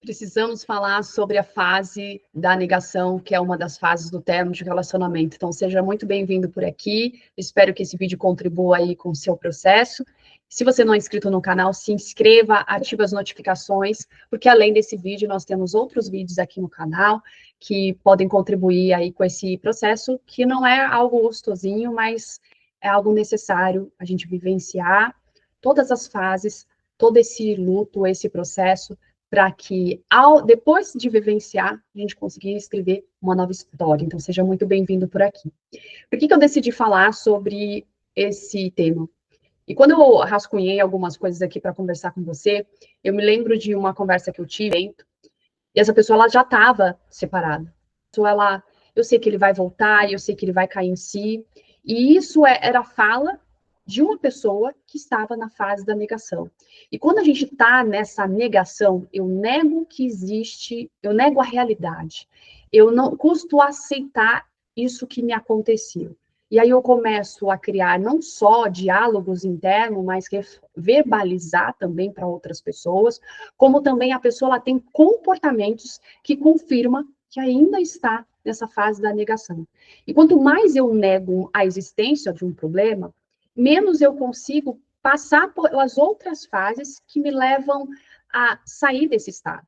Precisamos falar sobre a fase da negação, que é uma das fases do término de relacionamento. Então, seja muito bem-vindo por aqui. Espero que esse vídeo contribua aí com o seu processo. Se você não é inscrito no canal, se inscreva, ative as notificações, porque além desse vídeo, nós temos outros vídeos aqui no canal que podem contribuir aí com esse processo, que não é algo gostosinho, mas é algo necessário a gente vivenciar todas as fases, todo esse luto, esse processo, para que, depois de vivenciar, a gente conseguir escrever uma nova história. Então, seja muito bem-vindo por aqui. Por que eu decidi falar sobre esse tema? E quando eu rascunhei algumas coisas aqui para conversar com você, eu me lembro de uma conversa que eu tive, e essa pessoa ela já estava separada. Eu sei que ele vai voltar, eu sei que ele vai cair em si, e isso era a fala de uma pessoa que estava na fase da negação. E quando a gente está nessa negação, eu nego que existe, eu nego a realidade. Eu não custo aceitar isso que me aconteceu. E aí eu começo a criar não só diálogos internos, mas verbalizar também para outras pessoas, como também a pessoa ela tem comportamentos que confirmam que ainda está nessa fase da negação. E quanto mais eu nego a existência de um problema, menos eu consigo passar pelas outras fases que me levam a sair desse estado.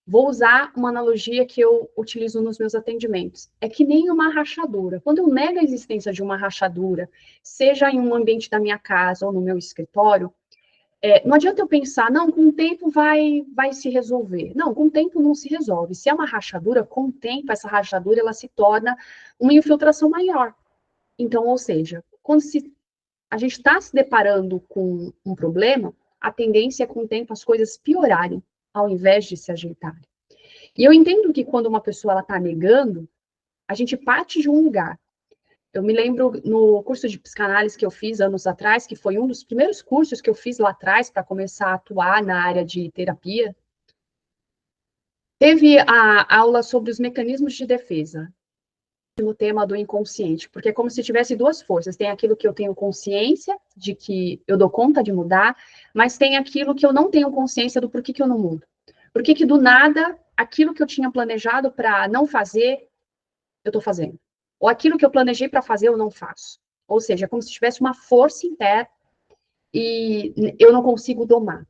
Vou usar uma analogia que eu utilizo nos meus atendimentos. É que nem uma rachadura. Quando eu nego a existência de uma rachadura, seja em um ambiente da minha casa ou no meu escritório, não adianta eu pensar, não, com o tempo vai se resolver. Não, com o tempo não se resolve. Se é uma rachadura, com o tempo essa rachadura ela se torna uma infiltração maior. Então, ou seja, quando a gente está se deparando com um problema, a tendência é, com o tempo, as coisas piorarem, ao invés de se ajeitarem. E eu entendo que quando uma pessoa está negando, a gente parte de um lugar. Eu me lembro no curso de psicanálise que eu fiz anos atrás, que foi um dos primeiros cursos que eu fiz lá atrás para começar a atuar na área de terapia, teve a aula sobre os mecanismos de defesa, no tema do inconsciente, porque é como se tivesse duas forças, tem aquilo que eu tenho consciência de que eu dou conta de mudar, mas tem aquilo que eu não tenho consciência do porquê que eu não mudo. Por que do nada, aquilo que eu tinha planejado para não fazer, eu estou fazendo. Ou aquilo que eu planejei para fazer, eu não faço. Ou seja, é como se tivesse uma força interna e eu não consigo domar.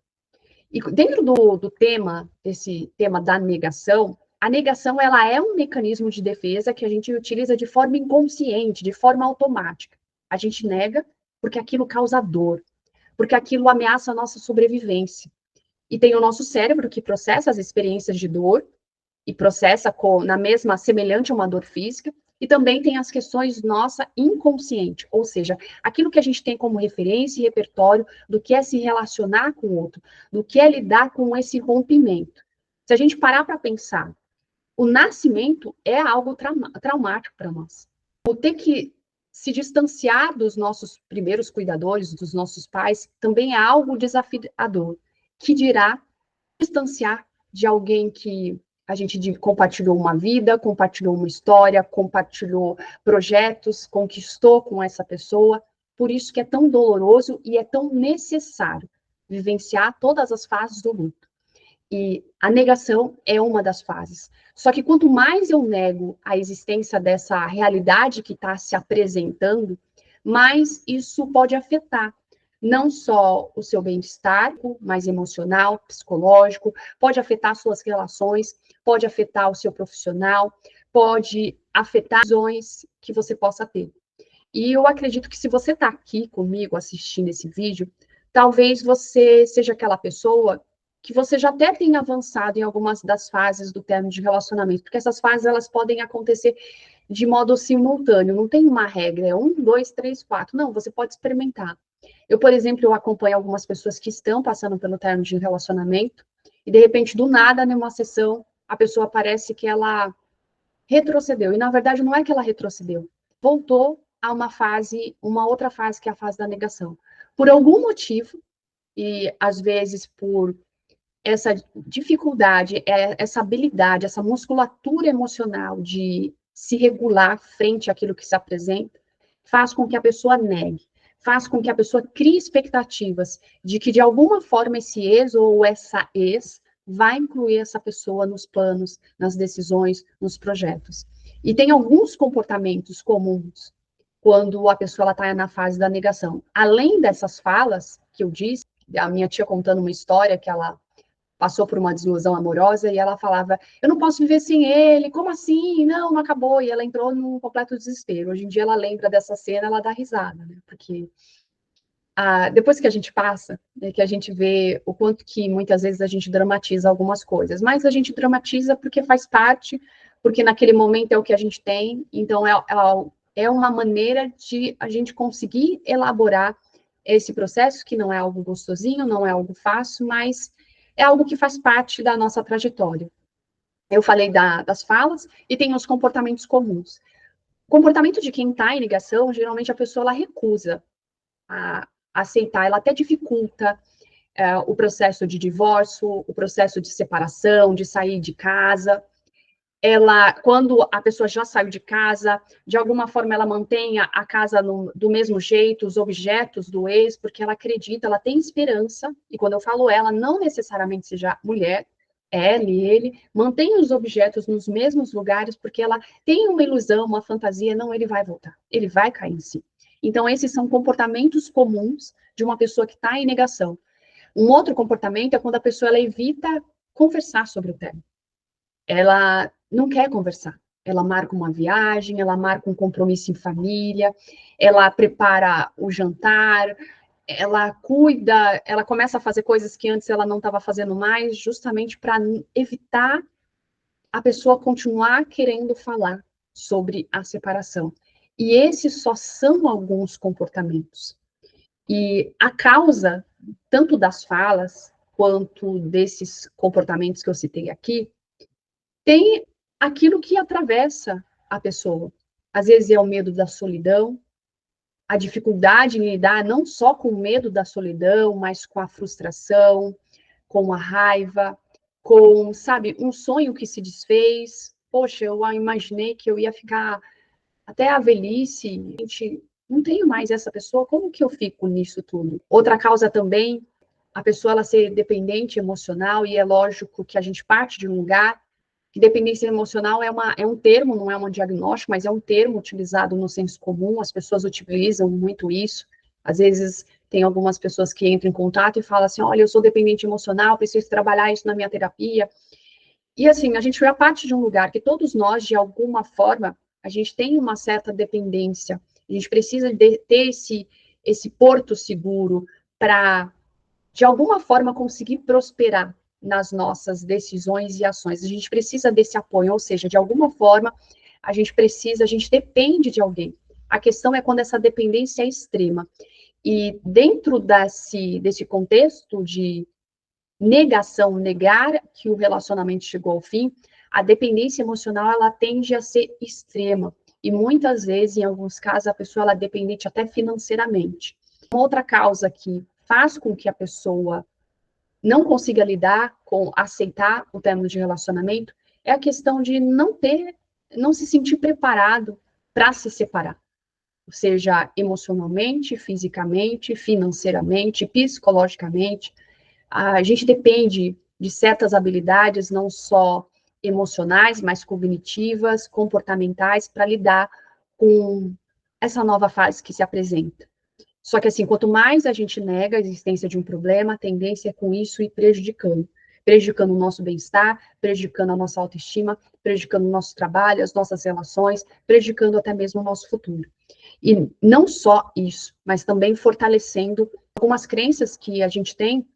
E dentro do tema, desse tema da negação, a negação ela é um mecanismo de defesa que a gente utiliza de forma inconsciente, de forma automática. A gente nega porque aquilo causa dor, porque aquilo ameaça a nossa sobrevivência. E tem o nosso cérebro que processa as experiências de dor e processa na mesma, semelhante a uma dor física, e também tem as questões nossa inconsciente, ou seja, aquilo que a gente tem como referência e repertório do que é se relacionar com o outro, do que é lidar com esse rompimento. Se a gente parar para pensar, o nascimento é algo traumático para nós. O ter que se distanciar dos nossos primeiros cuidadores, dos nossos pais, também é algo desafiador, que dirá distanciar de alguém que a gente compartilhou uma vida, compartilhou uma história, compartilhou projetos, conquistou com essa pessoa. Por isso que é tão doloroso e é tão necessário vivenciar todas as fases do luto. E a negação é uma das fases. Só que quanto mais eu nego a existência dessa realidade que está se apresentando, mais isso pode afetar não só o seu bem-estar, mas emocional, psicológico, pode afetar suas relações, pode afetar o seu profissional, pode afetar visões que você possa ter. E eu acredito que se você está aqui comigo assistindo esse vídeo, talvez você seja aquela pessoa que você já até tenha avançado em algumas das fases do término de relacionamento, porque essas fases elas podem acontecer de modo simultâneo, não tem uma regra, é 1, 2, 3, 4. Não, você pode experimentar. Eu, por exemplo, eu acompanho algumas pessoas que estão passando pelo término de relacionamento e, de repente, do nada, numa sessão, a pessoa parece que ela retrocedeu. E, na verdade, não é que ela retrocedeu. Voltou a uma outra fase, que é a fase da negação. Por algum motivo, e às vezes por essa dificuldade, essa habilidade, essa musculatura emocional de se regular frente àquilo que se apresenta, faz com que a pessoa negue, faz com que a pessoa crie expectativas de que, de alguma forma, esse ex ou essa ex vai incluir essa pessoa nos planos, nas decisões, nos projetos. E tem alguns comportamentos comuns quando a pessoa está na fase da negação. Além dessas falas que eu disse, a minha tia contando uma história que ela passou por uma desilusão amorosa e ela falava, eu não posso viver sem ele, como assim? Não, não acabou. E ela entrou num completo desespero. Hoje em dia ela lembra dessa cena, ela dá risada, né? Porque depois que a gente passa, né, que a gente vê o quanto que muitas vezes a gente dramatiza algumas coisas, mas a gente dramatiza porque faz parte, porque naquele momento é o que a gente tem, então é uma maneira de a gente conseguir elaborar esse processo, que não é algo gostosinho, não é algo fácil, mas é algo que faz parte da nossa trajetória. Eu falei das falas e tem os comportamentos comuns. O comportamento de quem está em ligação, geralmente a pessoa ela recusa a aceitar, ela até dificulta o processo de divórcio, o processo de separação, de sair de casa. Ela, quando a pessoa já saiu de casa, de alguma forma ela mantém a casa do mesmo jeito, os objetos do ex, porque ela acredita, ela tem esperança, e quando eu falo ela, não necessariamente seja mulher, ela e ele, mantém os objetos nos mesmos lugares, porque ela tem uma ilusão, uma fantasia, não, ele vai voltar, ele vai cair em si. Então, esses são comportamentos comuns de uma pessoa que está em negação. Um outro comportamento é quando a pessoa ela evita conversar sobre o tema. Ela não quer conversar. Ela marca uma viagem, ela marca um compromisso em família, ela prepara o jantar, ela cuida, ela começa a fazer coisas que antes ela não estava fazendo mais, justamente para evitar a pessoa continuar querendo falar sobre a separação. E esses só são alguns comportamentos. E a causa, tanto das falas, quanto desses comportamentos que eu citei aqui, tem aquilo que atravessa a pessoa. Às vezes é o medo da solidão, a dificuldade em lidar não só com o medo da solidão, mas com a frustração, com a raiva, com, sabe, um sonho que se desfez. Poxa, eu imaginei que eu ia ficar até a velhice, gente, não tenho mais essa pessoa, como que eu fico nisso tudo? Outra causa também, a pessoa ela ser dependente emocional, e é lógico que a gente parte de um lugar que dependência emocional é um termo, não é um diagnóstico, mas é um termo utilizado no senso comum, as pessoas utilizam muito isso. Às vezes tem algumas pessoas que entram em contato e falam assim, olha, eu sou dependente emocional, preciso trabalhar isso na minha terapia. E assim, a gente foi a parte de um lugar que todos nós, de alguma forma, a gente tem uma certa dependência, a gente precisa ter esse porto seguro para, de alguma forma, conseguir prosperar nas nossas decisões e ações. A gente precisa desse apoio, ou seja, de alguma forma, a gente depende de alguém. A questão é quando essa dependência é extrema. E dentro desse contexto de negação, negar que o relacionamento chegou ao fim, a dependência emocional, ela tende a ser extrema. E muitas vezes, em alguns casos, a pessoa ela é dependente até financeiramente. Uma outra causa que faz com que a pessoa não consiga lidar com aceitar o término de relacionamento é a questão de não se sentir preparado para se separar, seja emocionalmente, fisicamente, financeiramente, psicologicamente. A gente depende de certas habilidades, não só emocionais, mas cognitivas, comportamentais, para lidar com essa nova fase que se apresenta. Só que, assim, quanto mais a gente nega a existência de um problema, a tendência é com isso ir prejudicando o nosso bem-estar, prejudicando a nossa autoestima, prejudicando o nosso trabalho, as nossas relações, prejudicando até mesmo o nosso futuro. E não só isso, mas também fortalecendo algumas crenças que a gente tem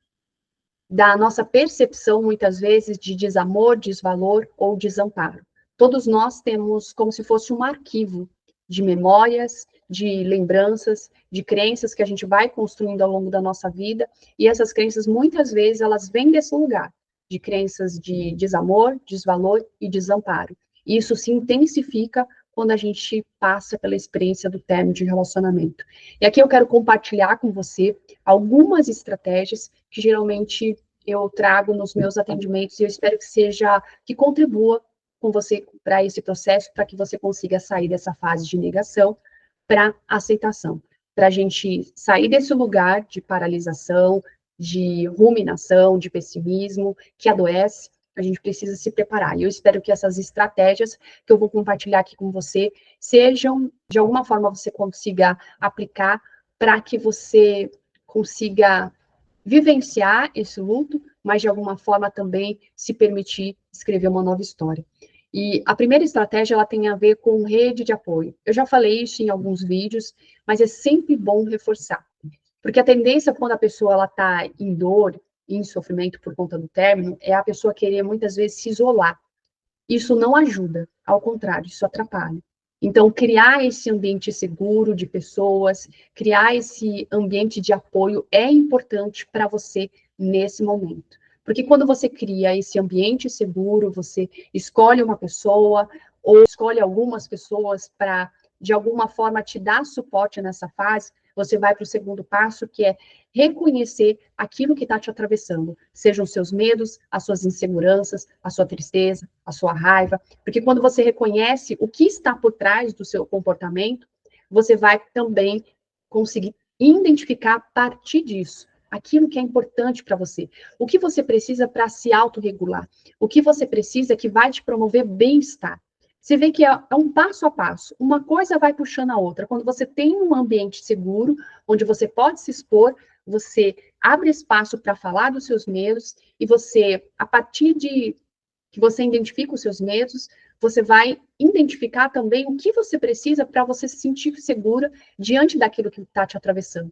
da nossa percepção, muitas vezes, de desamor, desvalor ou desamparo. Todos nós temos como se fosse um arquivo de memórias, de lembranças, de crenças que a gente vai construindo ao longo da nossa vida, e essas crenças, muitas vezes, elas vêm desse lugar, de crenças de desamor, desvalor e desamparo. E isso se intensifica quando a gente passa pela experiência do término de relacionamento. E aqui eu quero compartilhar com você algumas estratégias que geralmente eu trago nos meus atendimentos, e eu espero que contribua com você para esse processo, para que você consiga sair dessa fase de negação para aceitação, para a gente sair desse lugar de paralisação, de ruminação, de pessimismo, que adoece, a gente precisa se preparar. E eu espero que essas estratégias que eu vou compartilhar aqui com você sejam, de alguma forma, você consiga aplicar para que você consiga vivenciar esse luto, mas de alguma forma também se permitir escrever uma nova história. E a primeira estratégia, ela tem a ver com rede de apoio. Eu já falei isso em alguns vídeos, mas é sempre bom reforçar. Porque a tendência, quando a pessoa ela está em dor, em sofrimento por conta do término, é a pessoa querer muitas vezes se isolar. Isso não ajuda, ao contrário, isso atrapalha. Então, criar esse ambiente seguro de pessoas, criar esse ambiente de apoio é importante para você nesse momento. Porque quando você cria esse ambiente seguro, você escolhe uma pessoa ou escolhe algumas pessoas para, de alguma forma, te dar suporte nessa fase, você vai para o segundo passo, que é reconhecer aquilo que está te atravessando, sejam os seus medos, as suas inseguranças, a sua tristeza, a sua raiva, porque quando você reconhece o que está por trás do seu comportamento, você vai também conseguir identificar a partir disso aquilo que é importante para você, o que você precisa para se autorregular, o que você precisa que vai te promover bem-estar. Você vê que é um passo a passo, uma coisa vai puxando a outra. Quando você tem um ambiente seguro, onde você pode se expor, você abre espaço para falar dos seus medos, e você, a partir de que você identifica os seus medos, você vai identificar também o que você precisa para você se sentir segura diante daquilo que está te atravessando.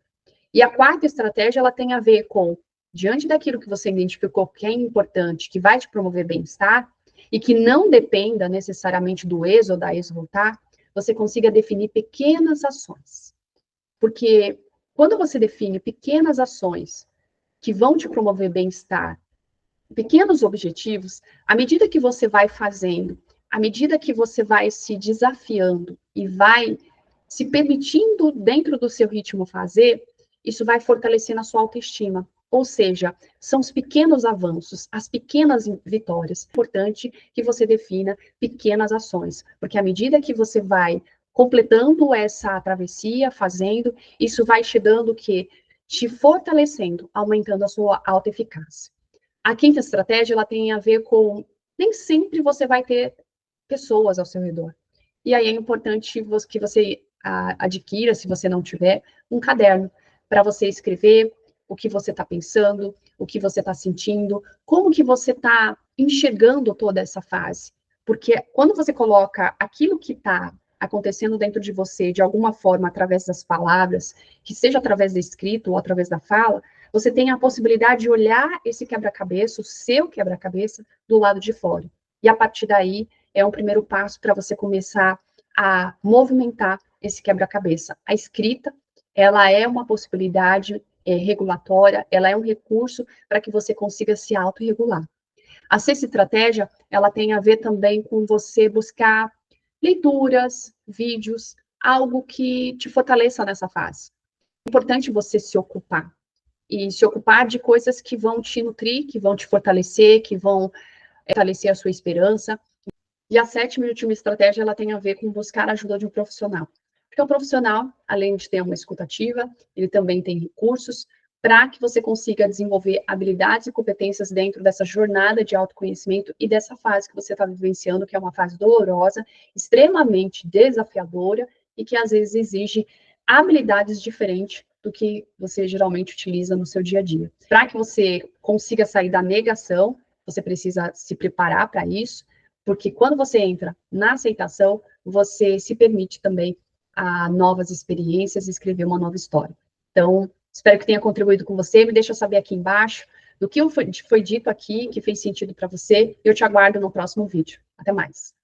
E a quarta estratégia, ela tem a ver com, diante daquilo que você identificou que é importante, que vai te promover bem-estar, e que não dependa necessariamente do ex ou da ex voltar, você consiga definir pequenas ações. Porque quando você define pequenas ações que vão te promover bem-estar, pequenos objetivos, à medida que você vai fazendo, à medida que você vai se desafiando e vai se permitindo dentro do seu ritmo fazer, isso vai fortalecendo a sua autoestima. Ou seja, são os pequenos avanços, as pequenas vitórias. É importante que você defina pequenas ações, porque à medida que você vai completando essa travessia, fazendo, isso vai te dando o quê? Te fortalecendo, aumentando a sua autoeficácia. A quinta estratégia, ela tem a ver com, nem sempre você vai ter pessoas ao seu redor. E aí é importante que você adquira, se você não tiver, um caderno para você escrever o que você está pensando, o que você está sentindo, como que você está enxergando toda essa fase. Porque quando você coloca aquilo que está acontecendo dentro de você, de alguma forma, através das palavras, que seja através da escrita ou através da fala, você tem a possibilidade de olhar esse quebra-cabeça, o seu quebra-cabeça, do lado de fora. E a partir daí, é um primeiro passo para você começar a movimentar esse quebra-cabeça. A escrita, ela é uma possibilidade regulatória, ela é um recurso para que você consiga se autorregular. A sexta estratégia, ela tem a ver também com você buscar leituras, vídeos, algo que te fortaleça nessa fase. É importante você se ocupar, e se ocupar de coisas que vão te nutrir, que vão te fortalecer, que vão fortalecer a sua esperança. E a sétima e última estratégia, ela tem a ver com buscar a ajuda de um profissional. Porque um profissional, além de ter uma escutativa, ele também tem recursos para que você consiga desenvolver habilidades e competências dentro dessa jornada de autoconhecimento e dessa fase que você está vivenciando, que é uma fase dolorosa, extremamente desafiadora e que às vezes exige habilidades diferentes do que você geralmente utiliza no seu dia a dia. Para que você consiga sair da negação, você precisa se preparar para isso, porque quando você entra na aceitação, você se permite também a novas experiências e escrever uma nova história. Então, espero que tenha contribuído com você. Me deixa saber aqui embaixo do que foi dito aqui, que fez sentido para você. Eu te aguardo no próximo vídeo. Até mais.